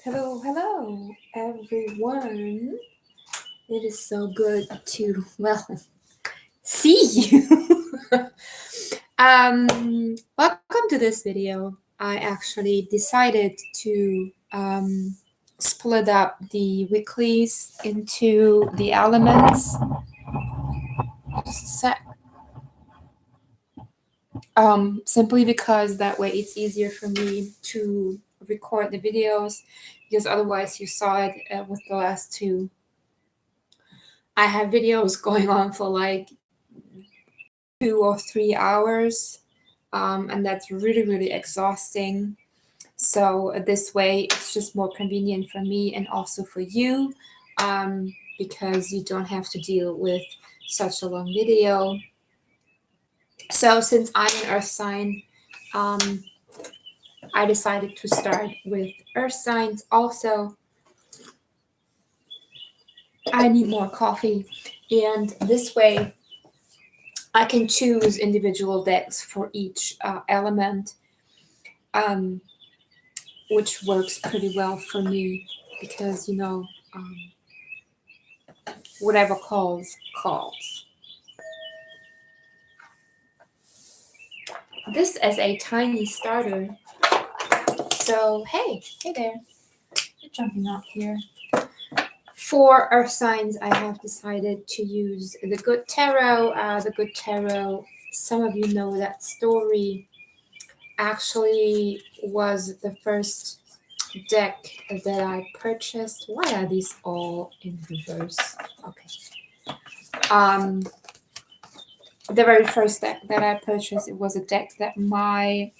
Hello, hello, everyone. It is so good to, see you. Welcome to this video. I actually decided to split up the weeklies into the elements. Just a sec. Simply because that way it's easier for me to record the videos, because otherwise you saw it with the last two. I have videos going on for like 2 or 3 hours, and that's really exhausting. So this way it's just more convenient for me and also for you, because you don't have to deal with such a long video. So since I'm an earth sign, I decided to start with earth signs. Also, I need more coffee, and this way I can choose individual decks for each element, which works pretty well for me because, whatever calls. This is a tiny starter. So, hey there. You're jumping out here. For earth signs, I have decided to use the Good Tarot. The Good Tarot, some of you know that story, actually was the first deck that I purchased. Why are these all in reverse? Okay. The very first deck that I purchased, it was a deck that my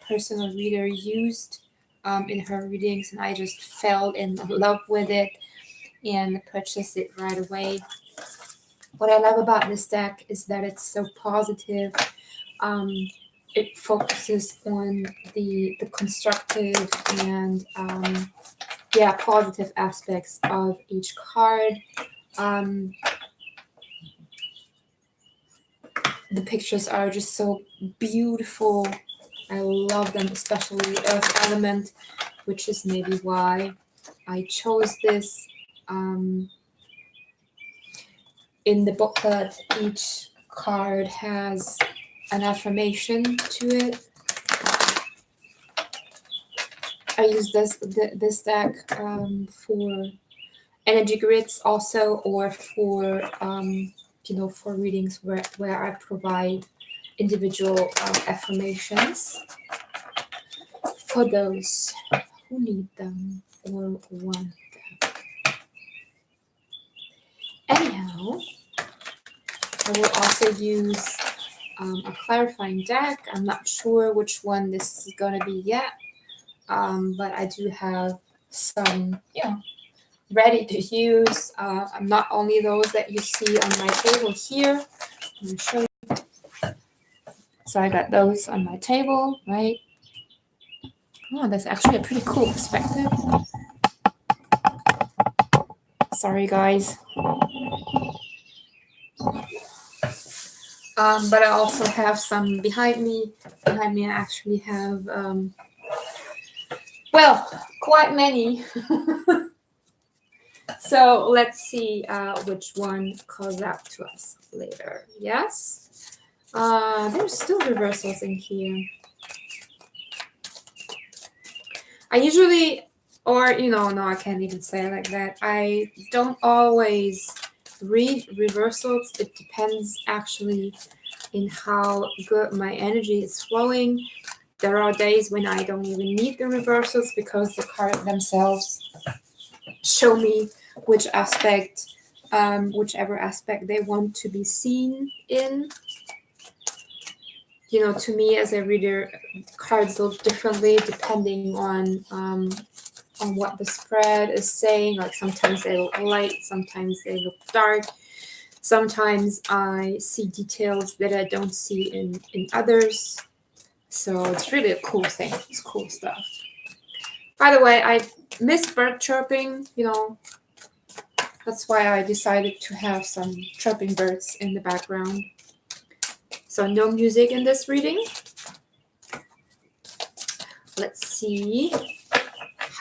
personal reader used in her readings, and I just fell in love with it and purchased it right away. What I love about this deck is that it's so positive. It focuses on the constructive and positive aspects of each card. The pictures are just so beautiful. I love them, especially Earth Element, which is maybe why I chose this. In the booklet, each card has an affirmation to it. I use this deck for energy grids also, or for for readings where I provide individual affirmations for those who need them or want them. Anyhow, I will also use a clarifying deck. I'm not sure which one this is going to be yet, but I do have some, ready to use. Not only those that you see on my table here. I'm going to show you. So I got those on my table, right? Oh, that's actually a pretty cool perspective. Sorry, guys. But I also have some behind me. Behind me, I actually have, quite many. So let's see which one calls out to us later. Yes? There's still reversals in here. I usually, no, I can't even say it like that. I don't always read reversals. It depends actually in how good my energy is flowing. There are days when I don't even need the reversals because the cards themselves show me which aspect, whichever aspect they want to be seen in. To me as a reader, cards look differently depending on what the spread is saying. Like sometimes they look light, sometimes they look dark. Sometimes I see details that I don't see in others. So it's really a cool thing. It's cool stuff. By the way, I miss bird chirping, That's why I decided to have some chirping birds in the background. So no music in this reading. Let's see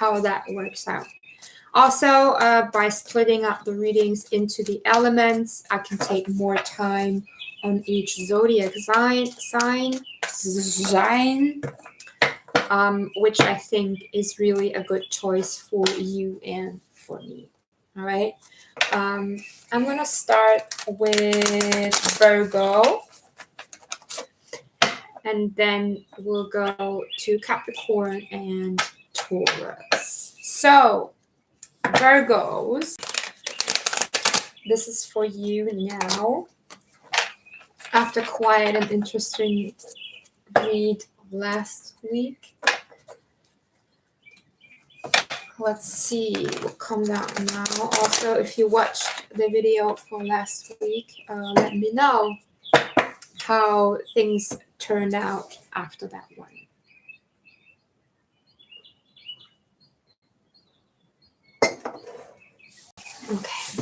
how that works out. Also, by splitting up the readings into the elements, I can take more time on each zodiac sign, which I think is really a good choice for you and for me. All right. I'm going to start with Virgo. And then we'll go to Capricorn and Taurus. So, Virgos, this is for you now. After quite an interesting read last week. Let's see what comes out now. Also, if you watched the video for last week, let me know how things turned out after that one. Okay.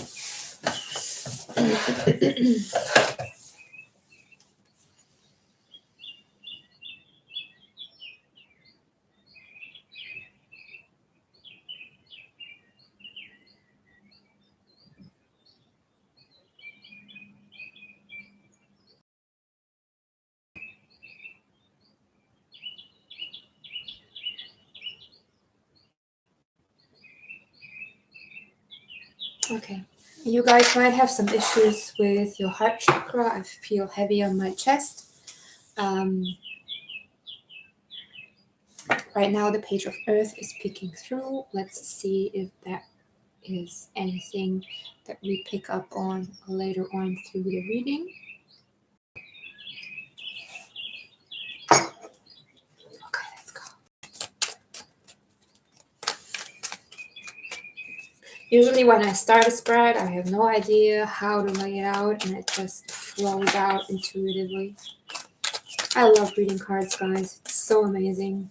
Okay. You guys might have some issues with your heart chakra. I feel heavy on my chest. Right now, the Page of Earth is peeking through. Let's see if that is anything that we pick up on later on through the reading. Okay, let's go. Usually when I start a spread, I have no idea how to lay it out, and it just flows out intuitively. I love reading cards, guys. It's so amazing.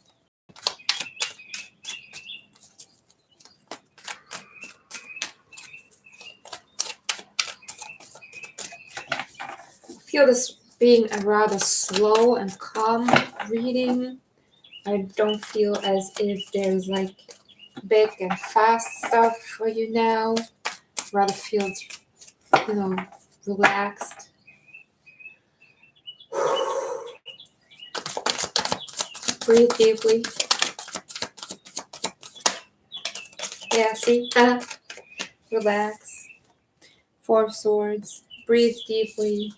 I feel this being a rather slow and calm reading. I don't feel as if there's like big and fast stuff for you now. Rather feels, relaxed. Breathe deeply. Yeah, see? Relax. Four of Swords. Breathe deeply.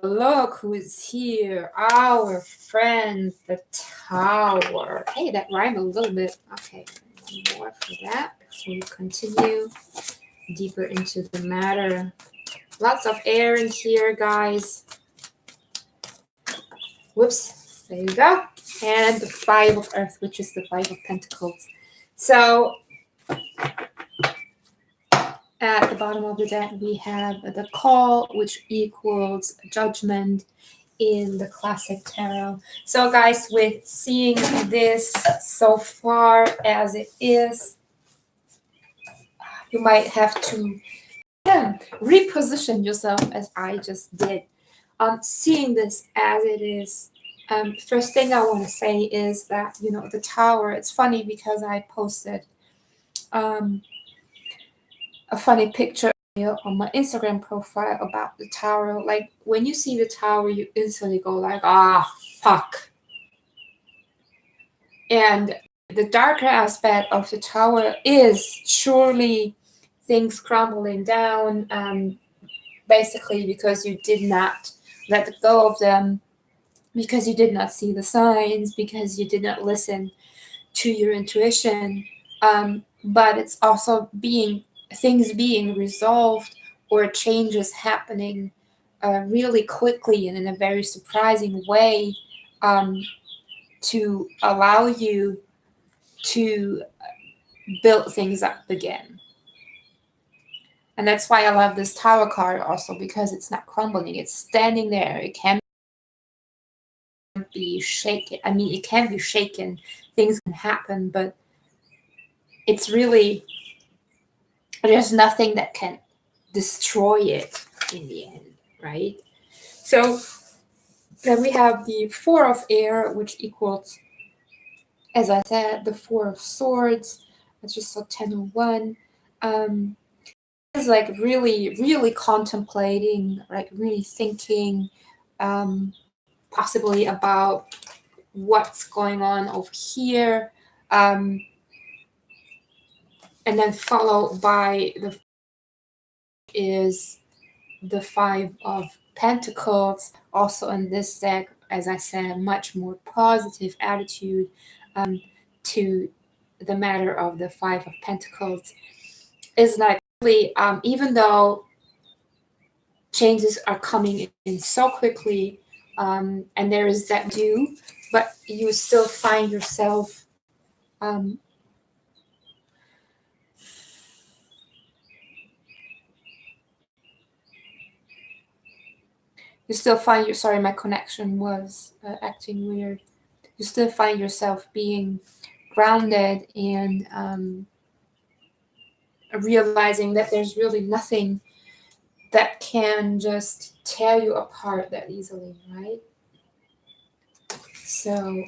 Look who's here. Our friend, the Tower. Hey, that rhymed a little bit. Okay, one more for that before we continue deeper into the matter. Lots of air in here, guys. Whoops. There you go. And the Five of Earth, which is the Five of Pentacles. So, at the bottom of the deck, we have the Call, which equals Judgment in the classic tarot. So, guys, with seeing this so far as it is, you might have to reposition yourself as I just did. Seeing this as it is, first thing I want to say is that, the Tower, it's funny because I posted a funny picture on my Instagram profile about the Tower. Like, when you see the Tower, you instantly go like, fuck. And the darker aspect of the Tower is surely things crumbling down, basically because you did not let go of them, because you did not see the signs, because you did not listen to your intuition. But it's also things being resolved or changes happening really quickly and in a very surprising way, to allow you to build things up again. And that's why I love this Tower card also, because it's not crumbling. It's standing there. It can be shaken. I mean, it can be shaken. Things can happen, but it's really, there's nothing that can destroy it in the end, right? So Then we have the Four of Air, which equals, as I said, the Four of Swords. I just saw 1001. It's like really contemplating, like really thinking, possibly about what's going on over here. And then followed by the is the Five of Pentacles. Also in this deck, as I said, much more positive attitude to the matter of the Five of Pentacles. Is like really, even though changes are coming in so quickly, and there is that due, but you still find yourself sorry, my connection was acting weird. You still find yourself being grounded and realizing that there's really nothing that can just tear you apart that easily, right? So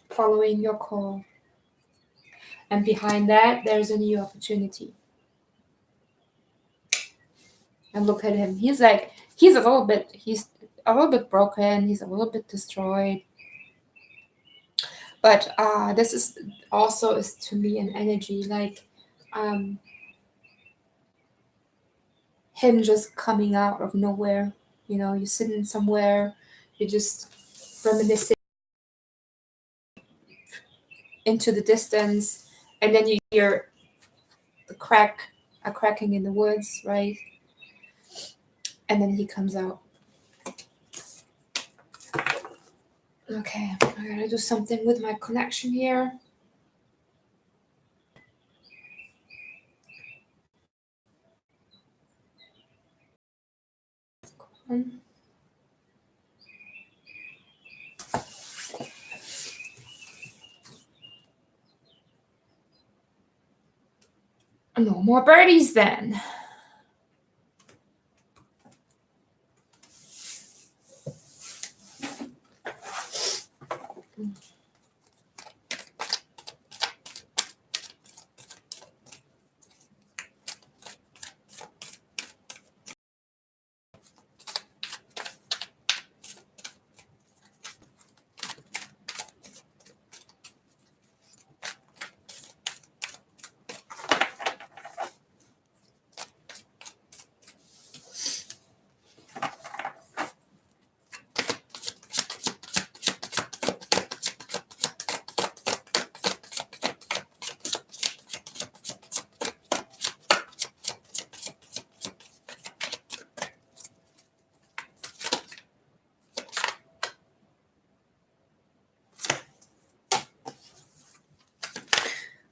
following your call, and behind that there's a new opportunity. And look at him, he's a little bit broken, he's a little bit destroyed, but this is also is to me an energy like him just coming out of nowhere. You know, you're sitting somewhere, you're just reminiscing into the distance, and then you hear a cracking in the woods, right? And then he comes out. Okay, I gotta do something with my connection here. No more birdies then.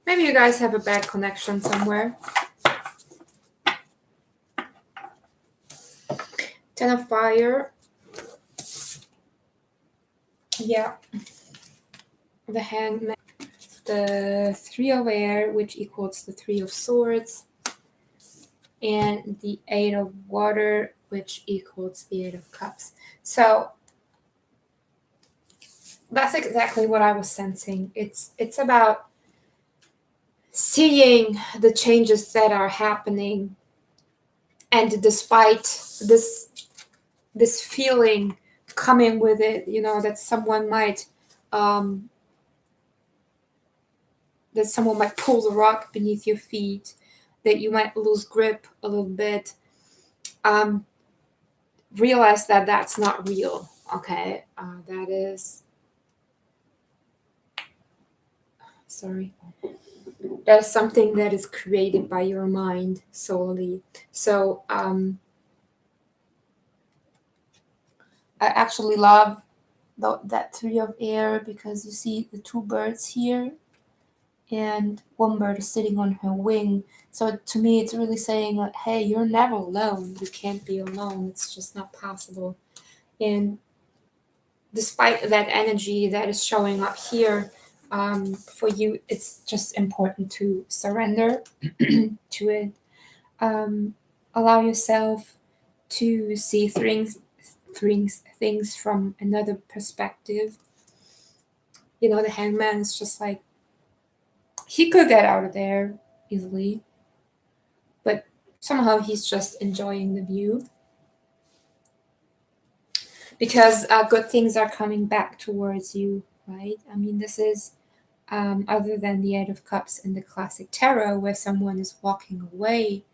Maybe you guys have a bad connection somewhere. 10 of Fire. Yeah. The Hangman. The Three of Air, which equals the Three of Swords. And the Eight of Water, which equals the Eight of Cups. So that's exactly what I was sensing. It's about seeing the changes that are happening, and despite this feeling coming with it, you know, that someone might pull the rock beneath your feet, that you might lose grip a little bit, realize that that's not real. Okay, that is something that is created by your mind solely. So I actually love that Three of Air, because you see the two birds here, and one bird is sitting on her wing. So to me, it's really saying, like, hey, you're never alone. You can't be alone. It's just not possible. And despite that energy that is showing up here, for you, it's just important to surrender to it. Allow yourself to see things from another perspective. You know, the Hangman is just like, he could get out of there easily, but somehow he's just enjoying the view. Because good things are coming back towards you, right? I mean, this is other than the Eight of Cups in the classic tarot, where someone is walking away.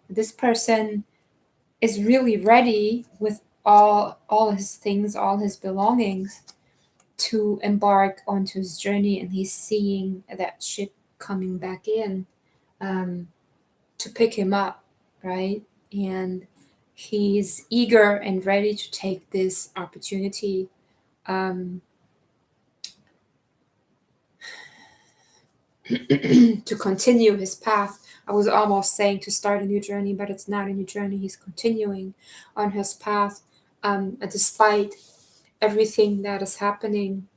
This person is really ready with all his things, all his belongings, to embark onto his journey, and he's seeing that ship coming back in to pick him up, right? And he's eager and ready to take this opportunity to continue his path. I was almost saying to start a new journey, but it's not a new journey. He's continuing on his path despite everything that is happening,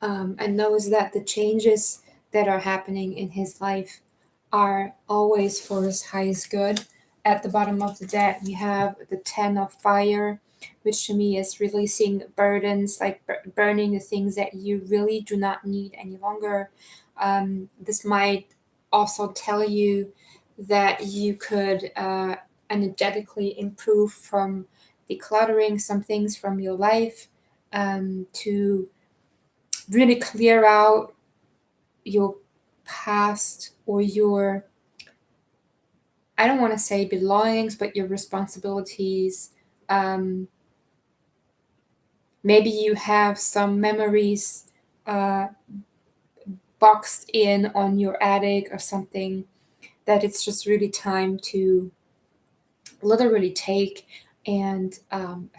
and knows that the changes that are happening in his life are always for his highest good. At the bottom of the deck, we have the 10 of Fire, which to me is releasing burdens, like burning the things that you really do not need any longer. This might also tell you that you could energetically improve from decluttering some things from your life, to really clear out your past, or your, I don't want to say belongings, but your responsibilities. Maybe you have some memories boxed in on your attic or something, that it's just really time to literally take and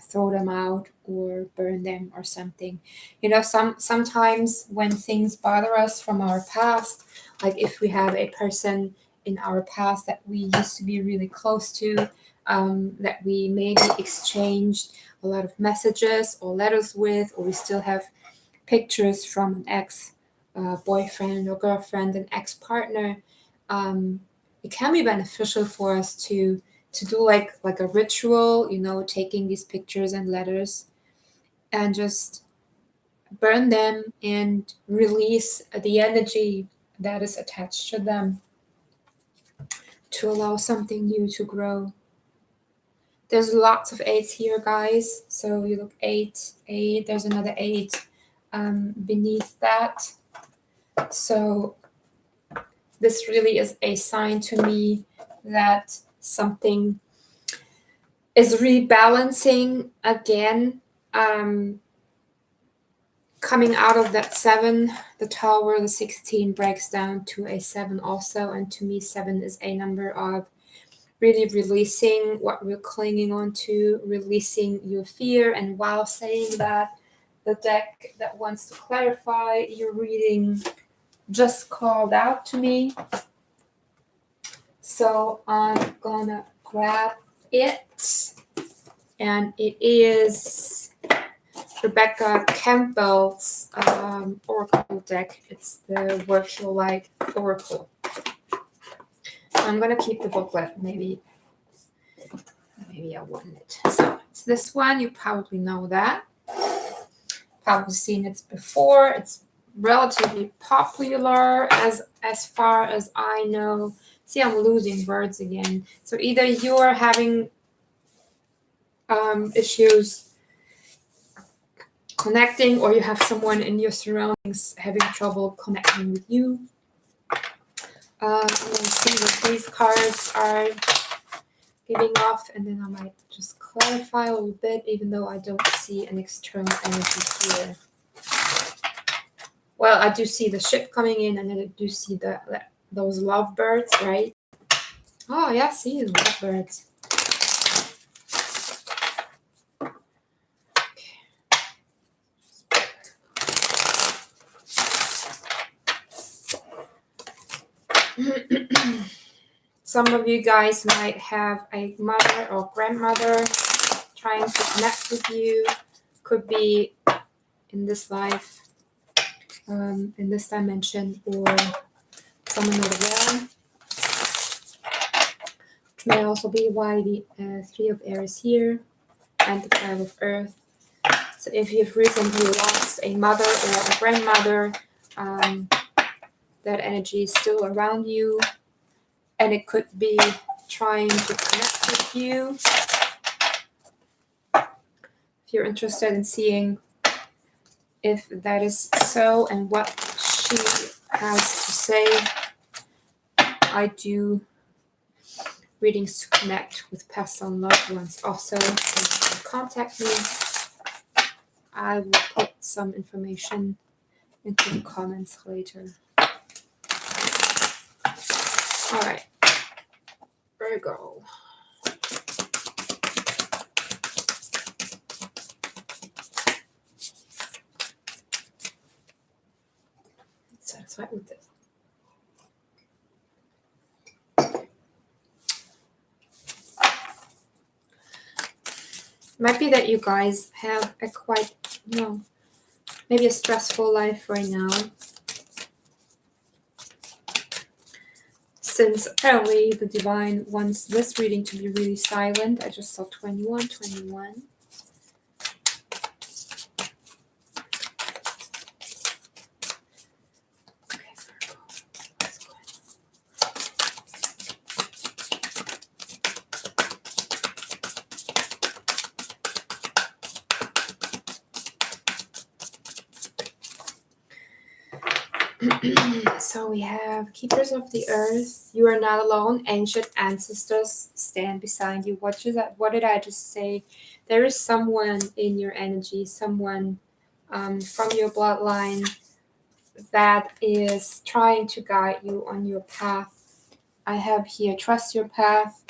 throw them out or burn them or something. You know, sometimes when things bother us from our past, like if we have a person in our past that we used to be really close to, that we maybe exchanged a lot of messages or letters with, or we still have pictures from an ex boyfriend or girlfriend, an ex partner, it can be beneficial for us to do like a ritual, you know, taking these pictures and letters and just burn them and release the energy that is attached to them, to allow something new to grow. There's lots of 8s here, guys. So you look 8, 8, there's another 8 beneath that. So this really is a sign to me that something is rebalancing again, coming out of that 7, the Tower, the 16 breaks down to a 7 also, and to me 7 is a number of really releasing what we're clinging on to, releasing your fear. And while saying that, the deck that wants to clarify your reading just called out to me, so I'm gonna grab it, and it is Rebecca Campbell's Oracle deck. It's the Work Your Light Oracle. I'm gonna keep the booklet. Maybe I want it. So it's this one. You probably know that. Probably seen it before. It's relatively popular as far as I know. See, I'm losing words again. So either you're having issues connecting, or you have someone in your surroundings having trouble connecting with you. Let's see what these cards are giving off, and then I might just clarify a little bit, even though I don't see an external energy here. Well, I do see the ship coming in, and then I do see those lovebirds, right? Oh yeah, see the lovebirds. Some of you guys might have a mother or grandmother trying to connect with you. Could be in this life, in this dimension, or from another realm. May also be why the Three of Air is here and the Five of Earth. So if you've recently lost a mother or a grandmother, that energy is still around you, and it could be trying to connect with you. If you're interested in seeing if that is so and what she has to say, I do readings to connect with past and loved ones. Also, if you can contact me, I will put some information into the comments later. All right, Virgo. Satisfied with this. Might be that you guys have a quite, maybe a stressful life right now. Since apparently the divine wants this reading to be really silent, I just saw 21. So we have Keepers of the Earth. You are not alone. Ancient ancestors stand beside you. What did I just say? There is someone in your energy, someone from your bloodline that is trying to guide you on your path. I have here, trust your path.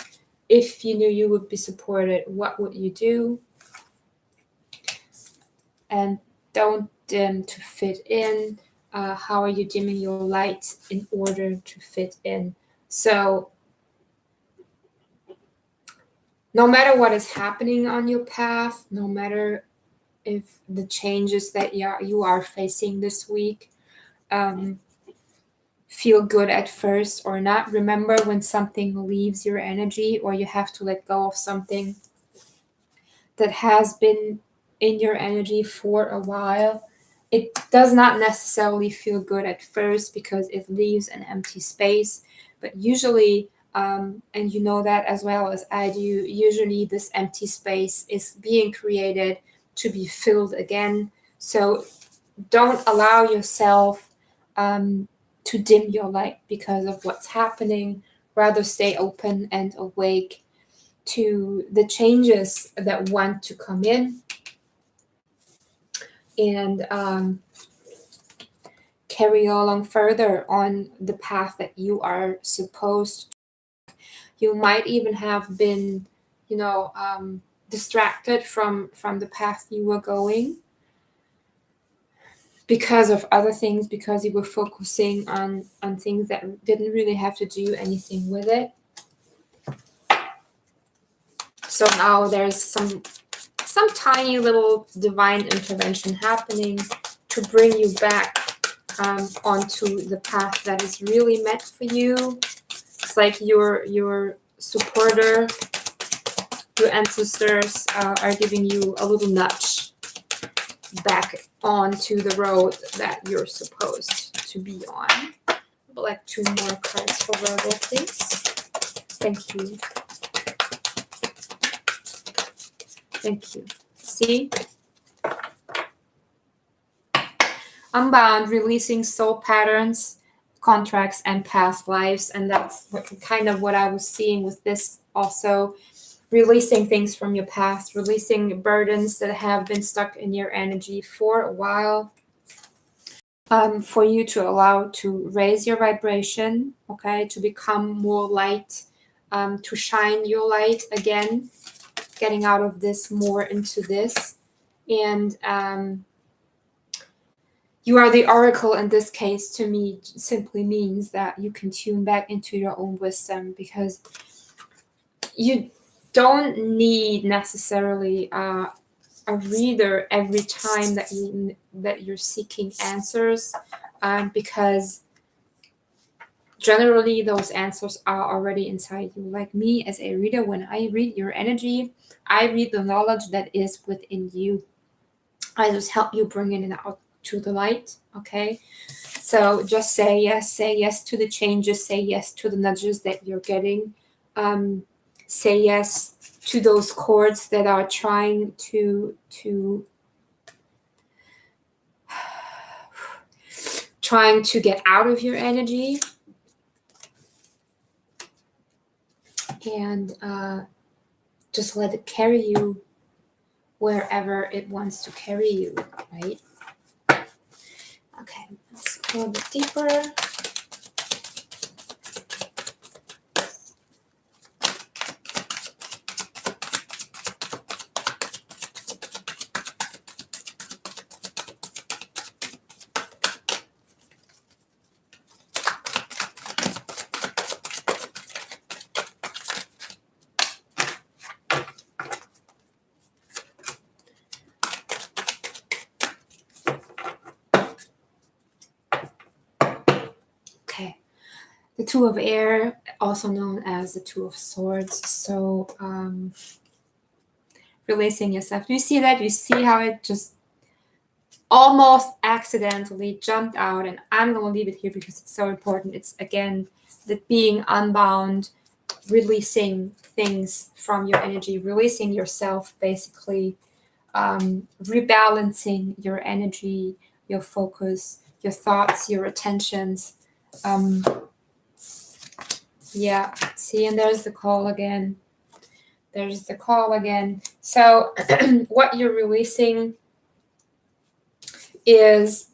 If you knew you would be supported, what would you do? And don't dim to fit in. How are you dimming your light in order to fit in? So no matter what is happening on your path, no matter if the changes that you are facing this week feel good at first or not, remember when something leaves your energy or you have to let go of something that has been in your energy for a while, it does not necessarily feel good at first because it leaves an empty space. But usually, and you know that as well as I do, usually this empty space is being created to be filled again. So don't allow yourself to dim your light because of what's happening. Rather stay open and awake to the changes that want to come in, and carry along further on the path that you are supposed to. You might even have been, distracted from the path you were going because of other things, because you were focusing on things that didn't really have to do anything with it. So now there's some tiny little divine intervention happening to bring you back onto the path that is really meant for you. It's like your supporter, your ancestors are giving you a little nudge back onto the road that you're supposed to be on. I'd like 2 more cards for Virgo, please. Thank you. Thank you. See? Unbound, releasing soul patterns, contracts, and past lives. And that's what I was seeing with this also. Releasing things from your past, releasing burdens that have been stuck in your energy for a while. For you to allow to raise your vibration, okay, to become more light, to shine your light again, getting out of this more into this. And you are the oracle in this case, to me, simply means that you can tune back into your own wisdom, because you don't need necessarily a reader every time that you're seeking answers, because generally those answers are already inside you. Like me as a reader, when I read your energy, I read the knowledge that is within you. I just help you bring it out to the light. Okay, so just say yes to the changes, say yes to the nudges that you're getting, say yes to those cords that are trying to get out of your energy, and just let it carry you wherever it wants to carry you, right? Okay, let's go a bit deeper. Okay, the Two of Air, also known as the Two of Swords. So releasing yourself. Do you see that? Do you see how it just almost accidentally jumped out? And I'm going to leave it here because it's so important. It's, again, that being unbound, releasing things from your energy, releasing yourself, basically, rebalancing your energy, your focus, your thoughts, your attentions. Yeah, see, and there's the call again. There's the call again. So what you're releasing is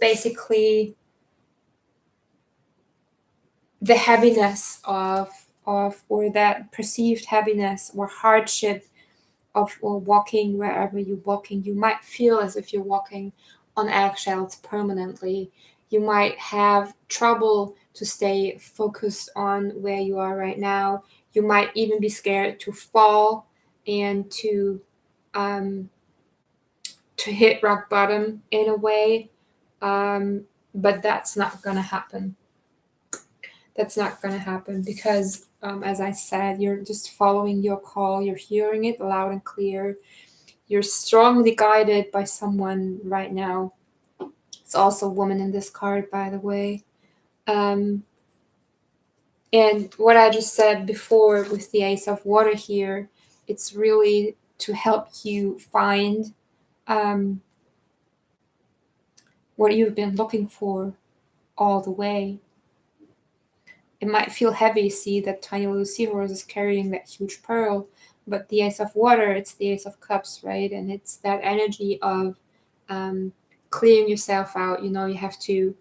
basically the heaviness of or that perceived heaviness or hardship of walking wherever you're walking. You might feel as if you're walking on eggshells permanently. You might have trouble to stay focused on where you are right now. You might even be scared to fall and to hit rock bottom in a way, but that's not gonna happen. That's not gonna happen because, as I said, you're just following your call. You're hearing it loud and clear. You're strongly guided by someone right now. It's also a woman in this card, by the way. And what I just said before with the Ace of Water here, it's really to help you find what you've been looking for all the way. It might feel heavy, see that tiny little seahorse is carrying that huge pearl, but the Ace of Water, it's the Ace of Cups, right? And it's that energy of clearing yourself out. You know, you have to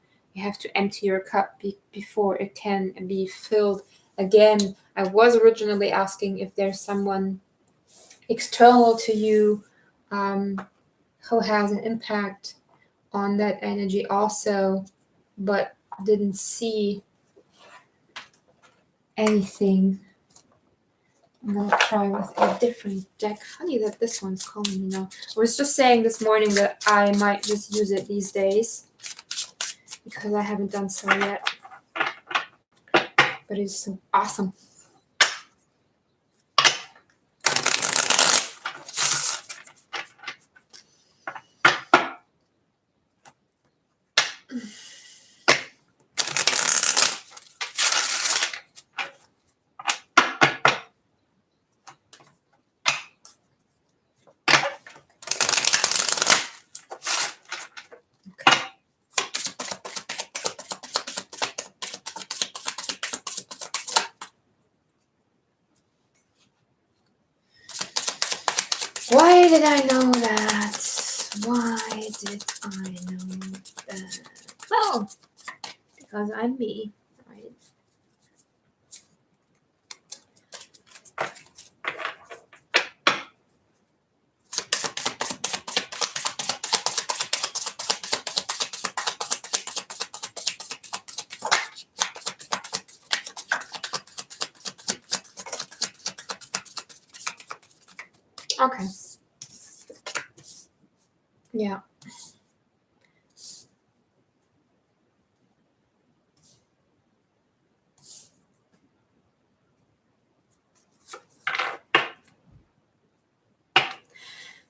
empty your cup before it can be filled again. I was originally asking if there's someone external to you who has an impact on that energy also, but didn't see anything. I'm gonna try with a different deck. Funny that this one's calling me now. I was just saying this morning that I might just use it these days because I haven't done so yet. But it's so awesome. Why did I know that? Why did I know that? Well, because I'm me, right? Okay. Yeah.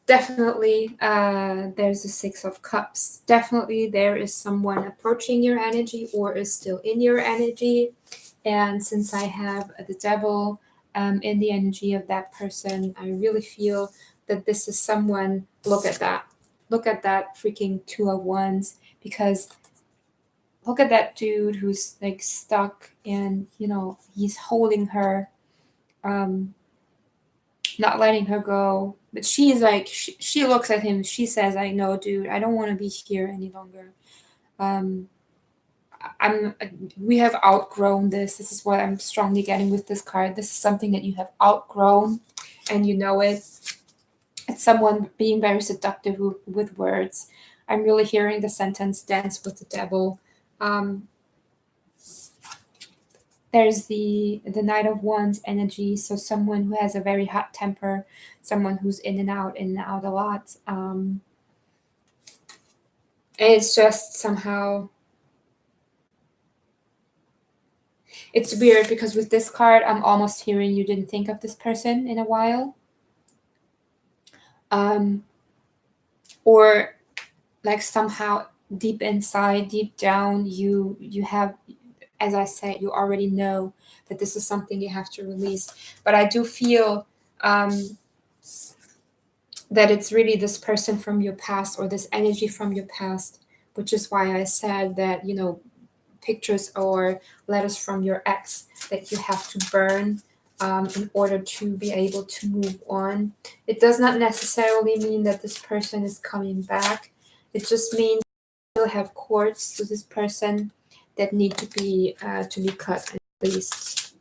definitely there's the Six of Cups. Definitely there is someone approaching your energy or is still in your energy. And since I have the Devil in the energy of that person, I really feel that this is someone. Look at that. Look at that freaking Two of Wands. Because look at that dude who's like stuck and, you know, he's holding her, not letting her go. But she's like, she looks at him. She says, I know, dude, I don't want to be here any longer. Um, I'm we have outgrown this. This is what I'm strongly getting with this card. This is something that you have outgrown and you know it. It's someone being very seductive with words. I'm really hearing the sentence dance with the devil. There's the Knight of Wands energy, so someone who has a very hot temper, someone who's in and out a lot. And it's just somehow, it's weird because with this card, I'm almost hearing you didn't think of this person in a while. Or like somehow deep inside, deep down, you have, as I said, you already know that this is something you have to release. But I do feel that it's really this person from your past or this energy from your past, which is why I said that, you know, pictures or letters from your ex that you have to burn in order to be able to move on. It does not necessarily mean that this person is coming back. It just means you still have cords to this person that need to be cut at least.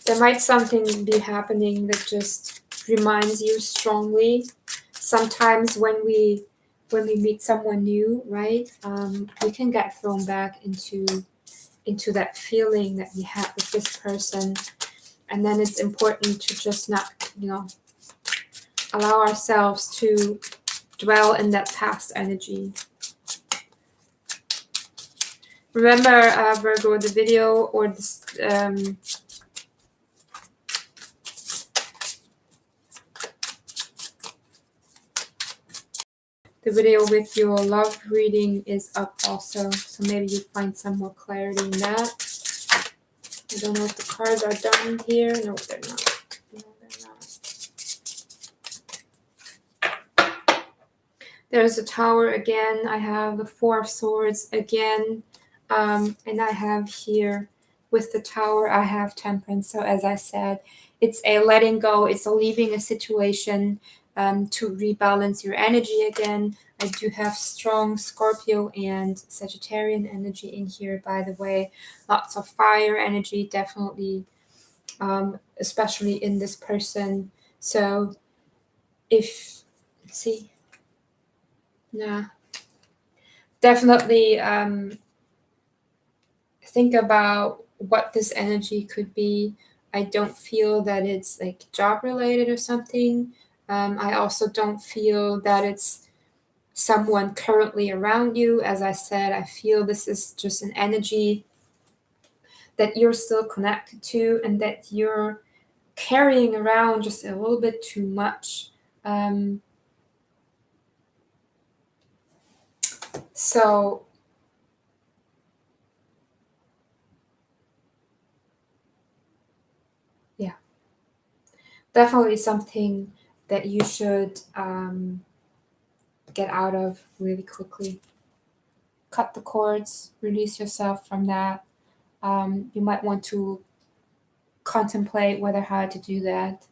There might something be happening that just reminds you strongly. Sometimes when we meet someone new, right, we can get thrown back into that feeling that we had with this person, and then it's important to just not, you know, allow ourselves to dwell in that past energy. Remember, Virgo, the video or this the video with your love reading is up also, so maybe you find some more clarity in that. I don't know if the cards are done here. No, they're not. No, they're not. There's the Tower again. I have the Four of Swords again. And I have here with the Tower, I have Temperance. So as I said, it's a letting go. It's a leaving a situation to rebalance your energy again. I do have strong Scorpio and Sagittarian energy in here, by the way. Lots of fire energy, definitely, especially in this person. So if, see, nah, definitely think about what this energy could be. I don't feel that it's like job related or something. I also don't feel that it's someone currently around you. As I said, I feel this is just an energy that you're still connected to and that you're carrying around just a little bit too much. So yeah, definitely something that you should get out of really quickly. Cut the cords, release yourself from that. You might want to contemplate whether how to do that,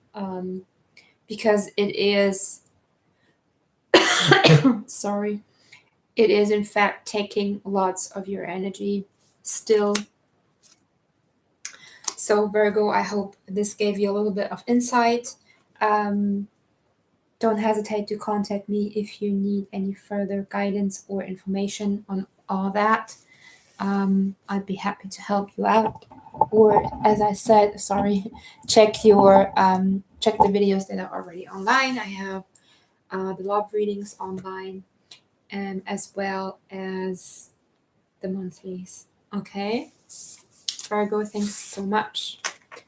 because it is sorry, it is in fact taking lots of your energy still. So Virgo, I hope this gave you a little bit of insight. Don't hesitate to contact me if you need any further guidance or information on all that. I'd be happy to help you out. Or as I said, sorry, check your check the videos that are already online. I have the love readings online, as well as the monthlies. Okay. Virgo, thanks so much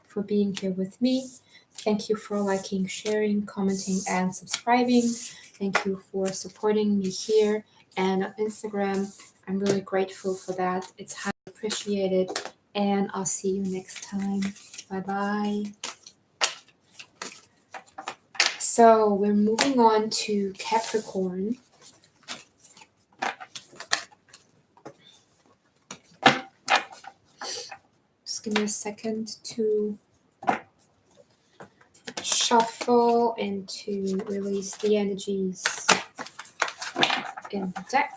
for being here with me. Thank you for liking, sharing, commenting, and subscribing. Thank you for supporting me here and on Instagram. I'm really grateful for that. It's highly appreciated. And I'll see you next time. Bye-bye. So we're moving on to Capricorn. Just give me a second to shuffle and to release the energies in the deck.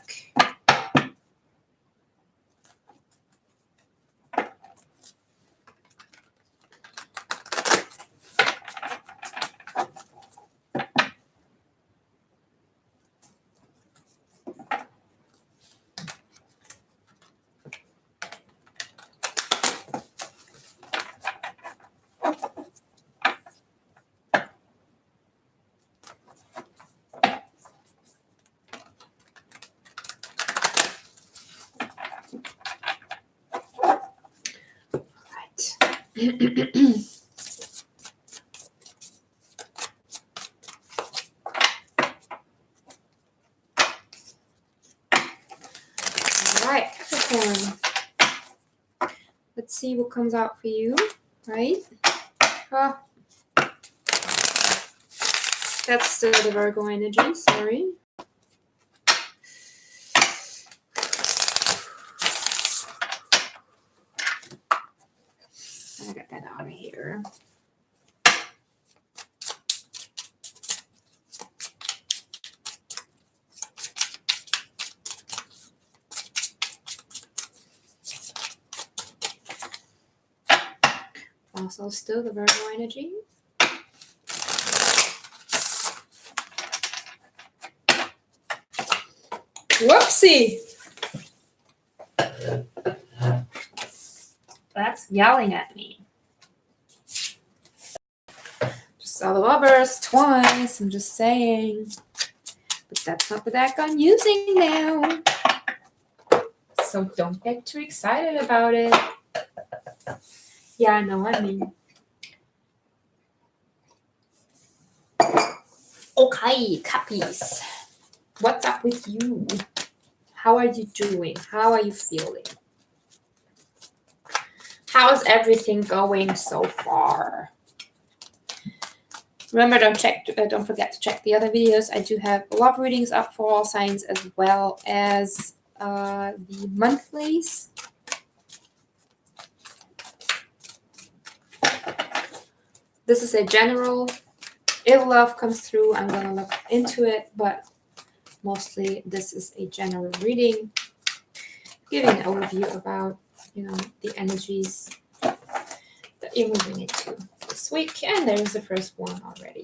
Alright, Capricorn. Let's see what comes out for you, right? That's still the Virgo energy, sorry. I got that out of here. Also still the Virgo energy. Whoopsie! That's yelling at me. Just saw the lovers twice, I'm just saying. But that's not the deck I'm using now. So don't get too excited about it. Yeah, I know, I mean. Okay, Cappies. What's up with you? How are you doing? How are you feeling? How's everything going so far? Remember, don't forget to check the other videos. I do have love readings up for all signs as well as the monthlies. This is a general. If love comes through, I'm going to look into it, but mostly this is a general reading, giving an overview about, the energies that you're moving into this week. And there's the first one already.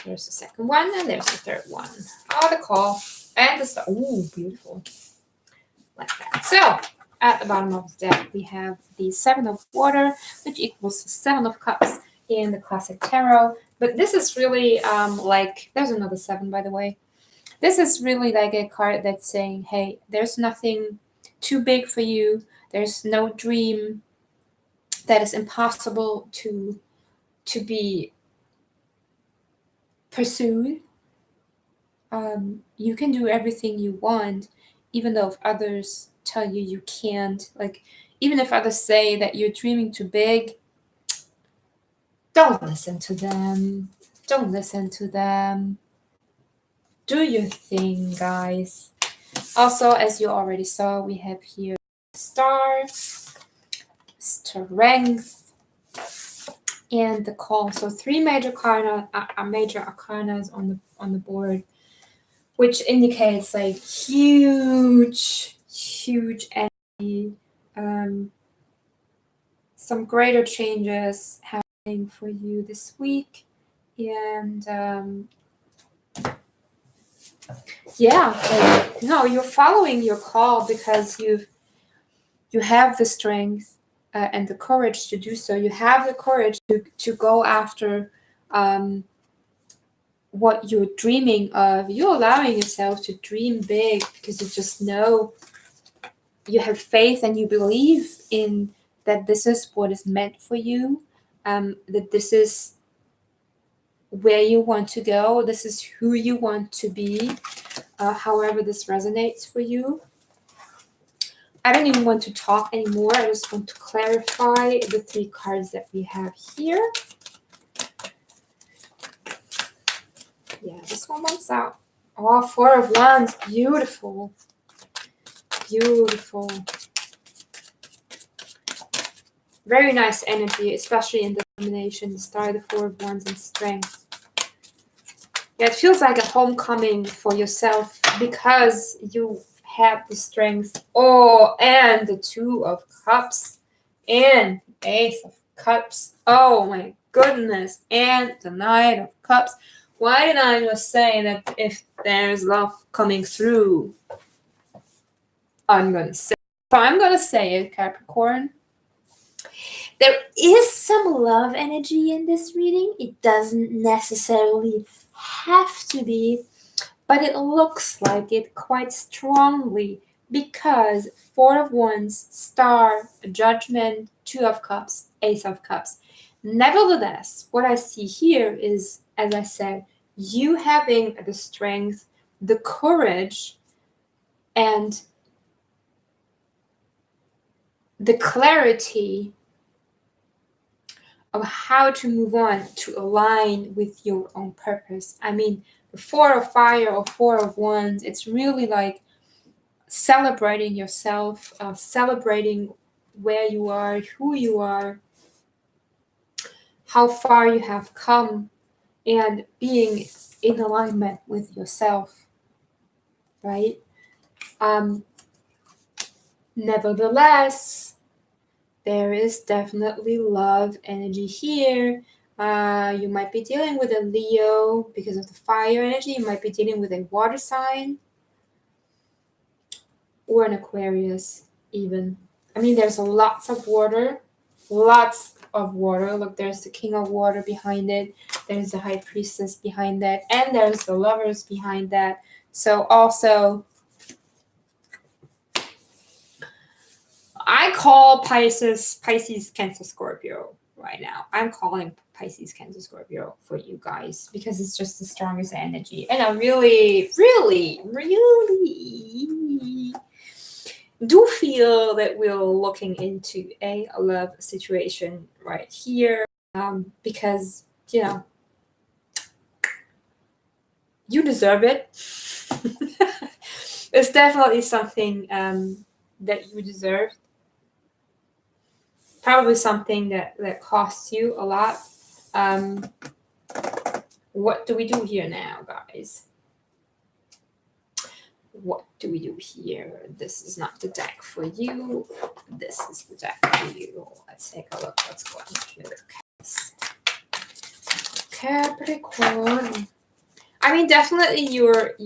There's the second one, and there's the third one. Oh, the call and the star. Ooh, beautiful. Like that. So, at the bottom of the deck, we have the Seven of Water, which equals the Seven of Cups in the classic tarot. But this is really there's another 7, by the way. This is really like a card that's saying, hey, there's nothing too big for you. There's no dream that is impossible to be pursued. You can do everything you want, even though if others tell you you can't. Like, even if others say that you're dreaming too big, don't listen to them. Don't listen to them. Do your thing, guys. Also, as you already saw, we have here Star, Strength, and the Call. So 3 major arcanas on the board, which indicates like huge energy, some greater changes happening for you this week, and you're following your call because you have the strength and the courage to do so. You have the courage to go after what you're dreaming of. You're allowing yourself to dream big because you just know you have faith and you believe in that this is what is meant for you, that this is where you want to go, this is who you want to be, however this resonates for you. I don't even want to talk anymore. I just want to clarify the 3 cards that we have here. Yeah, this one wants out. Oh, 4 of Wands. Beautiful. Beautiful. Very nice energy, especially in the combination. The Star, the 4 of Wands, and Strength. Yeah, it feels like a homecoming for yourself because you have the Strength. Oh, and the 2 of Cups. And Ace of Cups. Oh my goodness. And the Knight of Cups. Why did I just say that if there's love coming through, I'm going to say it. So I'm going to say it, Capricorn. There is some love energy in this reading. It doesn't necessarily have to be, but it looks like it quite strongly because 4 of Wands, Star, Judgment, 2 of Cups, Ace of Cups. Nevertheless, what I see here is, as I said, you having the strength, the courage, and the clarity of how to move on to align with your own purpose. I mean, the 4 of Fire or 4 of Wands, it's really like celebrating yourself, celebrating where you are, who you are, how far you have come, and being in alignment with yourself, right? Nevertheless, there is definitely love energy here. You might be dealing with a Leo because of the fire energy. You might be dealing with a water sign or an Aquarius even. I mean, there's lots of water. Look, there's the King of Water behind it. There's the High Priestess behind that. And there's the Lovers behind that. So also, I call Pisces, Cancer, Scorpio right now. I'm calling Pisces, Cancer, Scorpio for you guys because it's just the strongest energy. And I really, really, really do feel that we're looking into a love situation right here because, you know, you deserve it. It's definitely something that you deserve. Probably something that costs you a lot. What do we do here now, guys? What do we do here? This is not the deck for you. This is the deck for you. Let's take a look what's going on here with Capricorn. I mean, definitely you're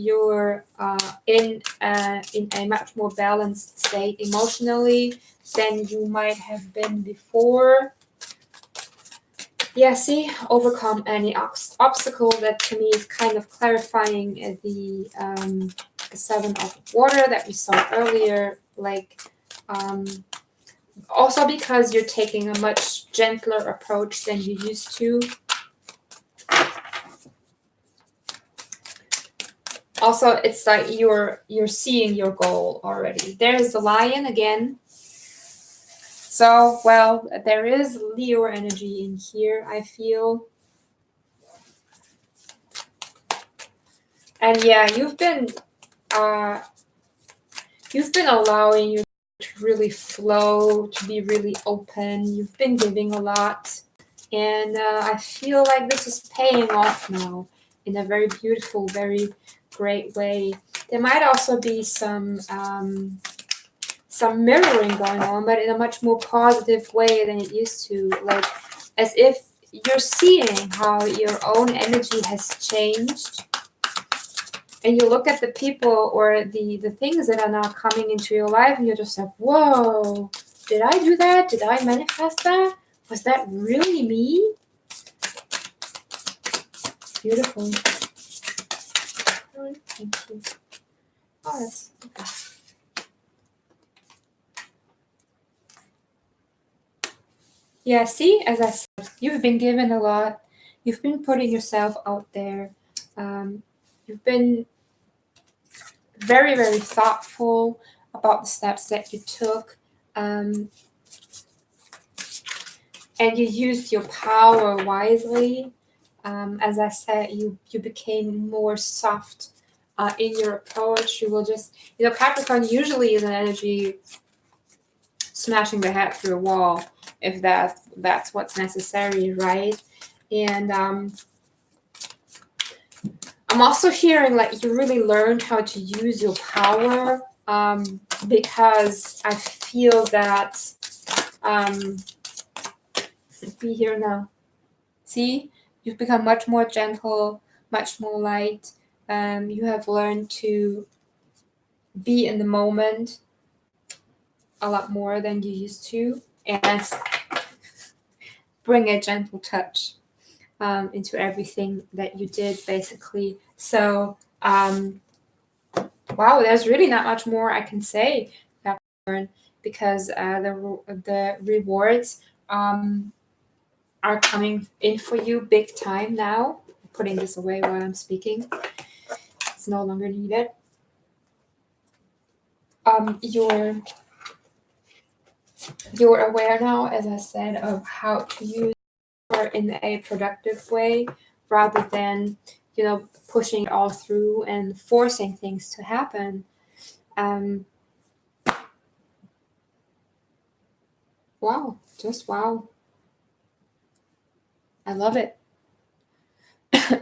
in a much more balanced state emotionally than you might have been before. Yeah, see, overcome any obstacle. That to me is kind of clarifying the 7 of Water that we saw earlier. Like, also because you're taking a much gentler approach than you used to. Also, it's like you're seeing your goal already. There's the Lion again. So, well, there is Leo energy in here, I feel. And yeah, you've been allowing you to really flow, to be really open. You've been giving a lot. And I feel like this is paying off now in a very beautiful, very great way. There might also be some mirroring going on, but in a much more positive way than it used to. Like, as if you're seeing how your own energy has changed. And you look at the people or the things that are now coming into your life and you're just like, whoa, did I do that? Did I manifest that? Was that really me? Beautiful. Thank you. Oh, that's okay. Yeah, see, as I said, you've been given a lot. You've been putting yourself out there. You've been very, very thoughtful about the steps that you took. And you used your power wisely. As I said, you became more soft in your approach. You will just, Capricorn usually is an energy smashing the head through a wall if that's what's necessary, right? And I'm also hearing like you really learned how to use your power, because I feel that be here now. See, you've become much more gentle, much more light. You have learned to be in the moment a lot more than you used to, and bring a gentle touch into everything that you did, basically. So, wow, there's really not much more I can say, Capricorn, because the rewards are coming in for you big time now. I'm putting this away while I'm speaking. It's no longer needed. You're aware now, as I said, of how to use it in a productive way rather than, pushing it all through and forcing things to happen. Wow, just wow. I love it.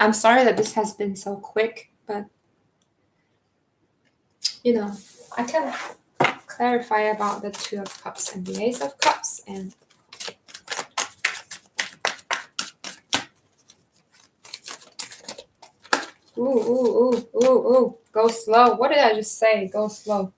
I'm sorry that this has been so quick, but I can clarify about the Two of Cups and the Ace of Cups, and ooh, go slow. What did I just say? Go slow.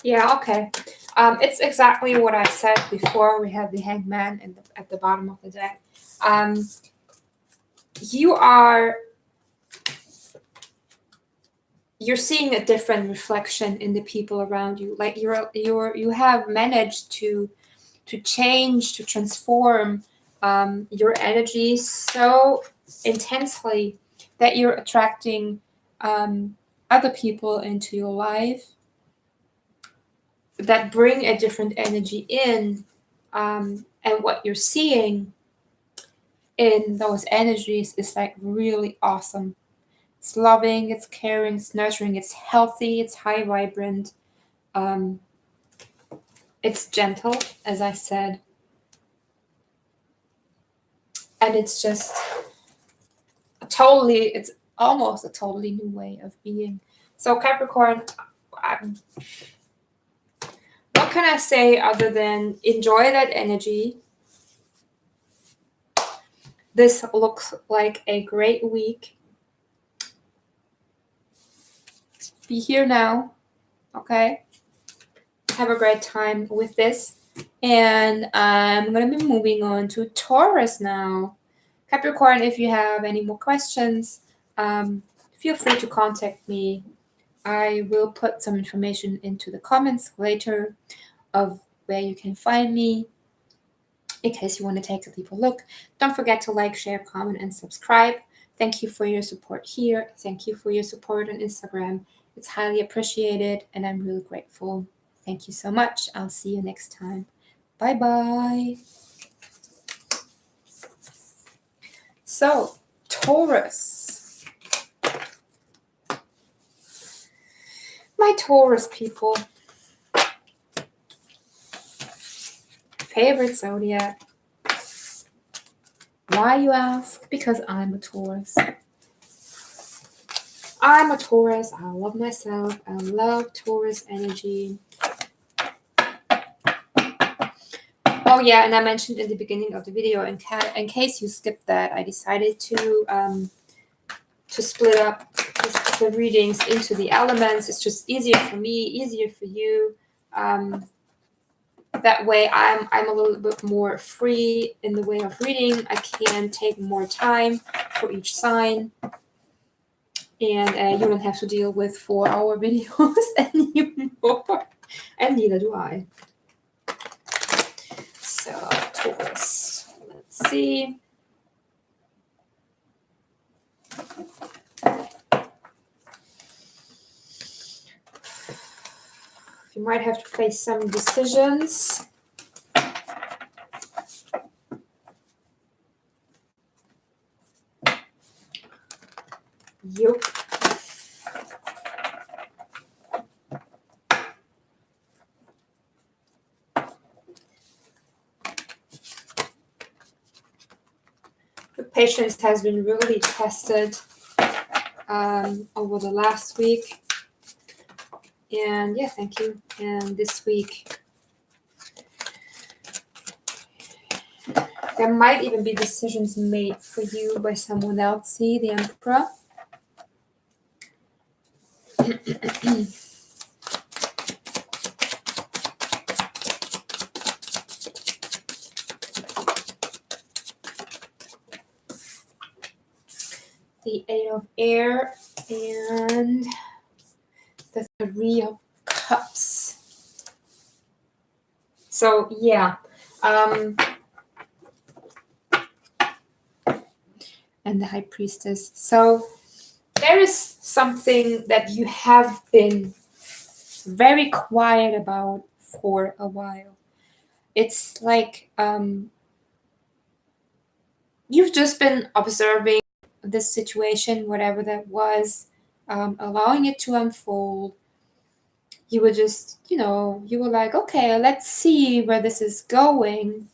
Yeah, okay. It's exactly what I said before. We have the Hangman at the bottom of the deck. You're seeing a different reflection in the people around you. Like you have managed to change, to transform your energy so intensely that you're attracting other people into your life that bring a different energy in, and what you're seeing in those energies is like really awesome. It's loving, it's caring, it's nurturing, it's healthy, it's high vibrant, it's gentle, as I said, and it's just it's almost a totally new way of being. So Capricorn, what can I say other than enjoy that energy? This looks like a great week. Be here now, okay? Have a great time with this. And I'm going to be moving on to Taurus now. Capricorn, if you have any more questions, feel free to contact me. I will put some information into the comments later of where you can find me in case you want to take a deeper look. Don't forget to like, share, comment, and subscribe. Thank you for your support here. Thank you for your support on Instagram. It's highly appreciated, and I'm really grateful. Thank you so much. I'll see you next time. Bye-bye. So, Taurus. My Taurus people. Favorite zodiac. Why, you ask? Because I'm a Taurus. I'm a Taurus. I love myself. I love Taurus energy. Oh yeah, and I mentioned in the beginning of the video, in case you skipped that, I decided to to split up the readings into the elements. It's just easier for me, easier for you. That way I'm a little bit more free in the way of reading. I can take more time for each sign, and you don't have to deal with 4-hour videos anymore, and neither do I. So Taurus, let's see. You might have to face some decisions. Yup. The patience has been really tested over the last week. And yeah, thank you. And this week, there might even be decisions made for you by someone else. See, the Emperor. The 8 of Air and the 3 of Cups. So yeah, and the High Priestess. So there is something that you have been very quiet about for a while. It's like you've just been observing this situation, whatever that was, allowing it to unfold. You were just, you were like, okay, let's see where this is going.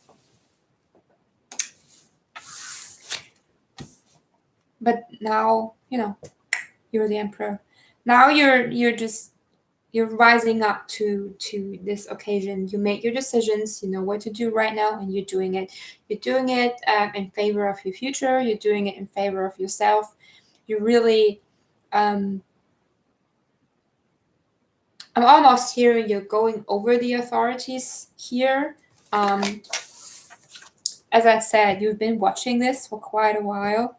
But now, you're the Emperor. Now you're rising up to this occasion. You make your decisions. You know what to do right now, and you're doing it. You're doing it in favor of your future. You're doing it in favor of yourself. You really, I'm almost hearing you're going over the authorities here. As I said, you've been watching this for quite a while,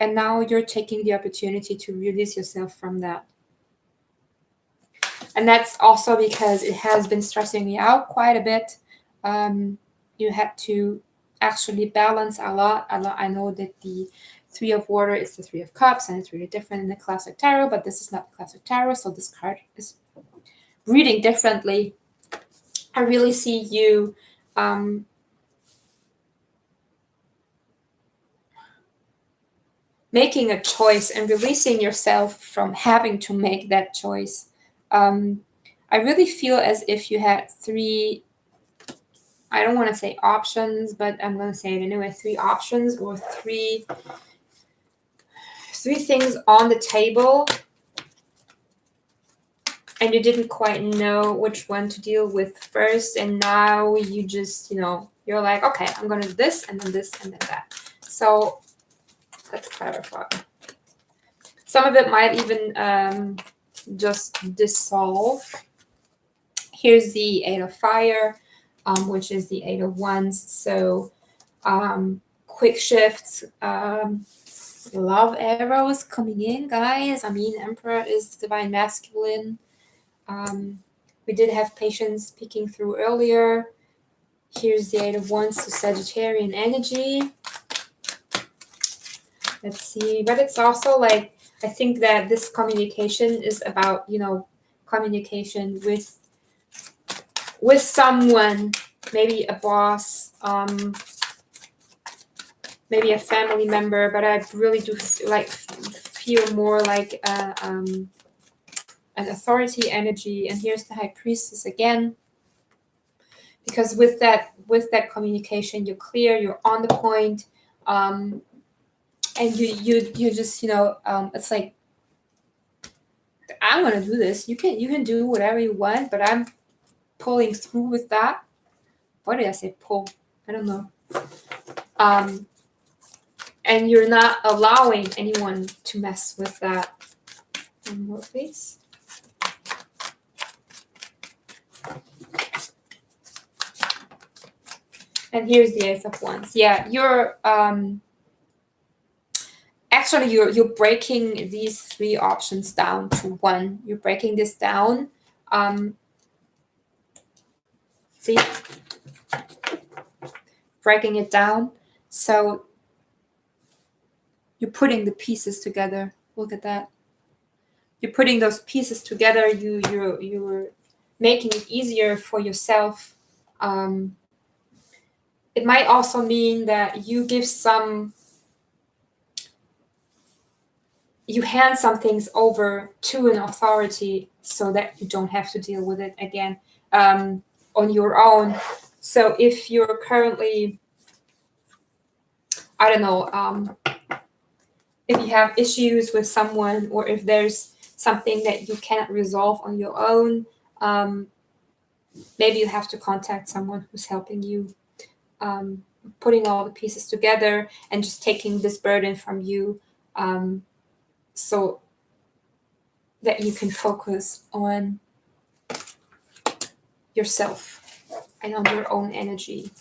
and now you're taking the opportunity to release yourself from that. And that's also because it has been stressing me out quite a bit. You had to actually balance a lot. I know that the 3 of Water is the 3 of Cups, and it's really different in the Classic Tarot, but this is not the Classic Tarot, so this card is reading differently. I really see you making a choice and releasing yourself from having to make that choice. I really feel as if you had 3, I don't want to say options, but I'm going to say it anyway, 3 options or three things on the table, and you didn't quite know which one to deal with first, and now you just, you're like, okay, I'm going to do this, and then this, and then that. So let's clarify. Some of it might even just dissolve. Here's the 8 of Fire, which is the 8 of Wands. So quick shifts, love arrows coming in, guys. I mean, Emperor is Divine Masculine. We did have patience peeking through earlier. Here's the 8 of Wands, so Sagittarian energy. Let's see. But it's also like, I think that this communication is about, communication with someone, maybe a boss, maybe a family member, but I really do feel more like an authority energy. And here's the High Priestess again, because with that communication, you're clear, you're on the point, and you just, it's like, I'm gonna do this. You can do whatever you want, but I'm pulling through with that. Why did I say pull? I don't know. and you're not allowing anyone to mess with that. One more, please. And here's the Ace of Wands. Yeah, you're actually you're breaking these three options down to one. You're breaking this down. See, breaking it down. So you're putting the pieces together. Look at that. You're putting those pieces together. You're making it easier for yourself. It might also mean that you hand some things over to an authority so that you don't have to deal with it again on your own. So if you're currently, I don't know, if you have issues with someone, or if there's something that you cannot resolve on your own, maybe you have to contact someone who's helping you, putting all the pieces together and just taking this burden from you, so that you can focus on yourself and on your own energy.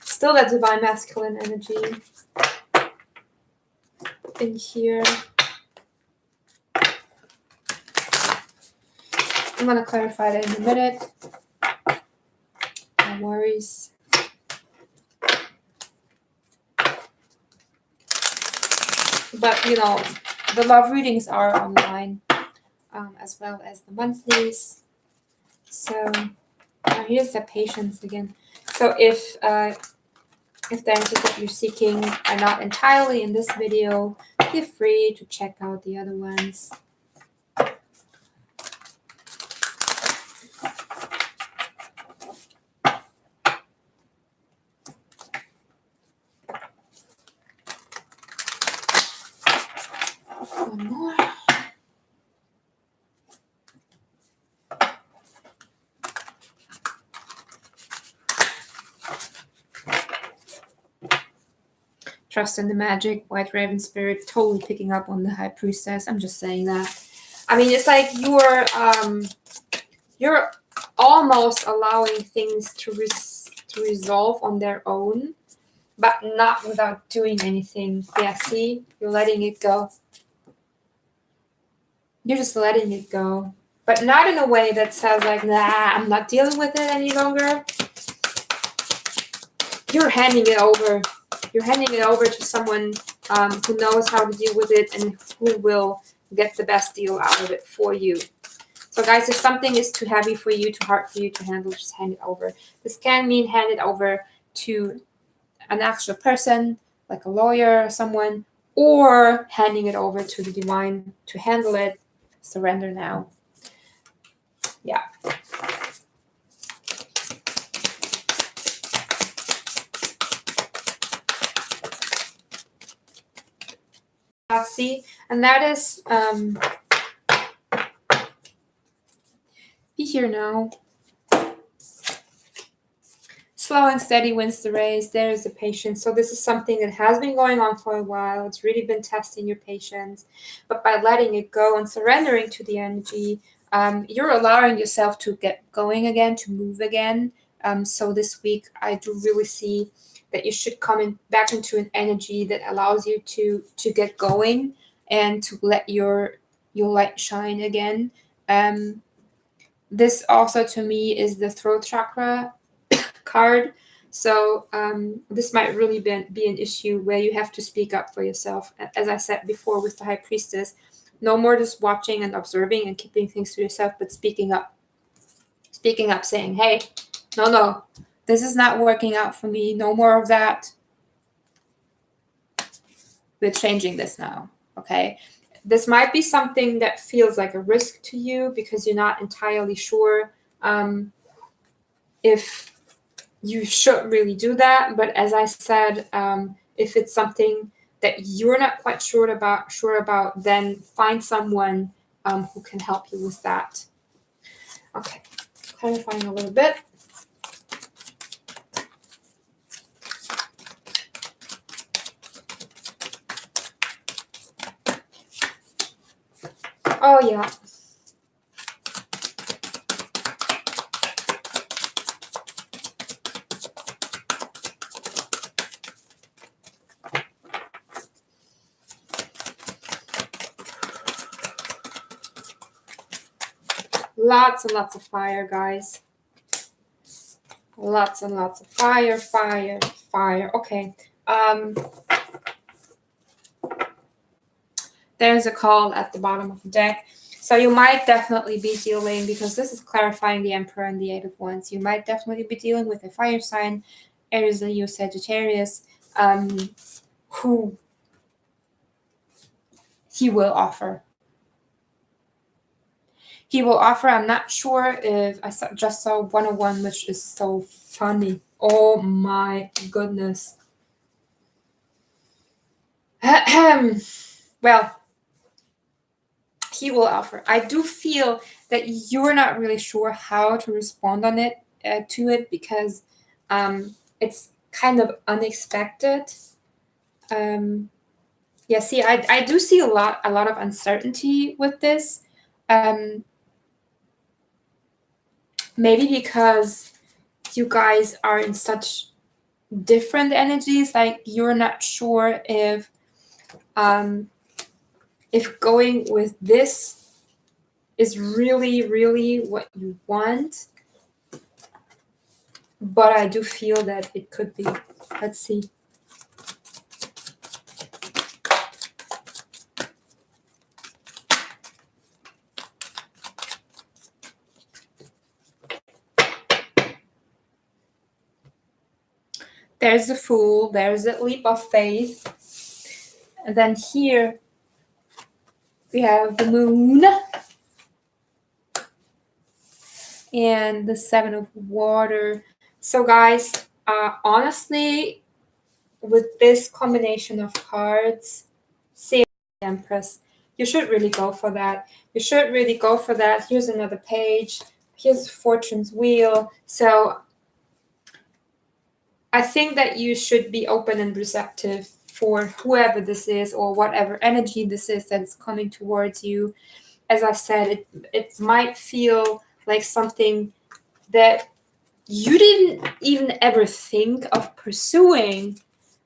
Still that divine masculine energy in here. I'm going to clarify that in a minute. No worries. But, you know, the love readings are online, as well as the monthlies. So here's the patience again. So if the answers that you're seeking are not entirely in this video, feel free to check out the other ones. One more. Trust in the magic, White Raven Spirit, totally picking up on the High Priestess. I'm just saying that. I mean, it's like you're almost allowing things to resolve on their own, but not without doing anything. Yeah, see? You're letting it go. You're just letting it go. But not in a way that says like, nah, I'm not dealing with it any longer. You're handing it over. You're handing it over to someone who knows how to deal with it and who will get the best deal out of it for you. So guys, if something is too heavy for you, too hard for you to handle, just hand it over. This can mean hand it over to an actual person, like a lawyer or someone, or handing it over to the divine to handle it. Surrender now. Yeah. See, and that is be here now. Slow and steady wins the race. There is the patience. So this is something that has been going on for a while. It's really been testing your patience. But by letting it go and surrendering to the energy, you're allowing yourself to get going again, to move again. So this week, I do really see that you should come back into an energy that allows you to get going and to let your light shine again. This also to me is the throat chakra card. So this might really be an issue where you have to speak up for yourself. As I said before with the High Priestess, no more just watching and observing and keeping things to yourself, but speaking up. Speaking up, saying, hey, no, this is not working out for me. No more of that. We're changing this now, okay? This might be something that feels like a risk to you because you're not entirely sure if you should really do that. But as I said, if it's something that you're not quite sure about, then find someone who can help you with that. Okay, clarifying a little bit. Oh, yeah. Lots and lots of fire, guys. Lots and lots of fire, fire, fire. Okay. There's a call at the bottom of the deck. So you might definitely be dealing, because this is clarifying the Emperor and the Eight of Wands, you might definitely be dealing with a fire sign, Aries, Leo, Sagittarius, who he will offer. He will offer. I'm not sure if I just saw 101, which is so funny. Oh my goodness. Well, he will offer. I do feel that you're not really sure how to respond on it to it, because it's kind of unexpected. Yeah, see, I do see a lot of uncertainty with this. Maybe because you guys are in such different energies, like you're not sure if going with this is really, really what you want. But I do feel that it could be. Let's see. There's the Fool, there's a leap of faith. And then here we have the Moon and the Seven of Water. So guys, honestly, with this combination of cards, say Empress, you should really go for that. You should really go for that. Here's another page. Here's Fortune's Wheel. So I think that you should be open and receptive for whoever this is or whatever energy this is that's coming towards you. As I said, it might feel like something that you didn't even ever think of pursuing,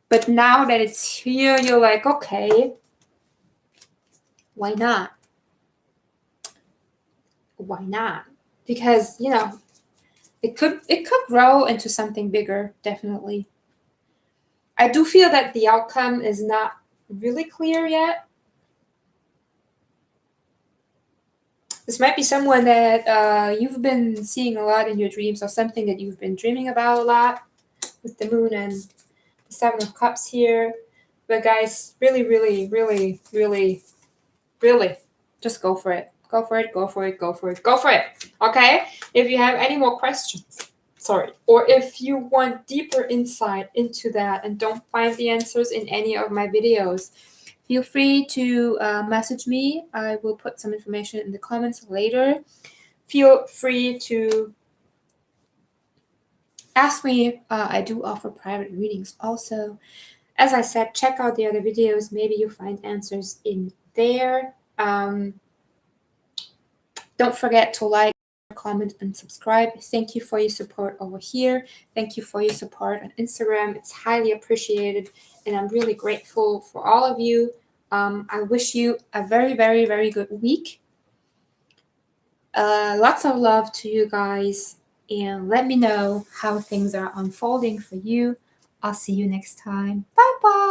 but now that it's here, you're like, okay, why not? Why not? Because, you know, it could grow into something bigger, definitely. I do feel that the outcome is not really clear yet. This might be someone that you've been seeing a lot in your dreams, or something that you've been dreaming about a lot, with the Moon and the Seven of Cups here. But guys, really, really, really, really, really, just go for it. Go for it, go for it, go for it, go for it. Okay? If you have any more questions, or if you want deeper insight into that and don't find the answers in any of my videos, feel free to message me. I will put some information in the comments later. Feel free to ask me. I do offer private readings also. As I said, check out the other videos. Maybe you find answers in there. Don't forget to like, comment, and subscribe. Thank you for your support over here. Thank you for your support on Instagram. It's highly appreciated, and I'm really grateful for all of you. I wish you a very, very, very good week. Lots of love to you guys, and let me know how things are unfolding for you. I'll see you next time. Bye-bye.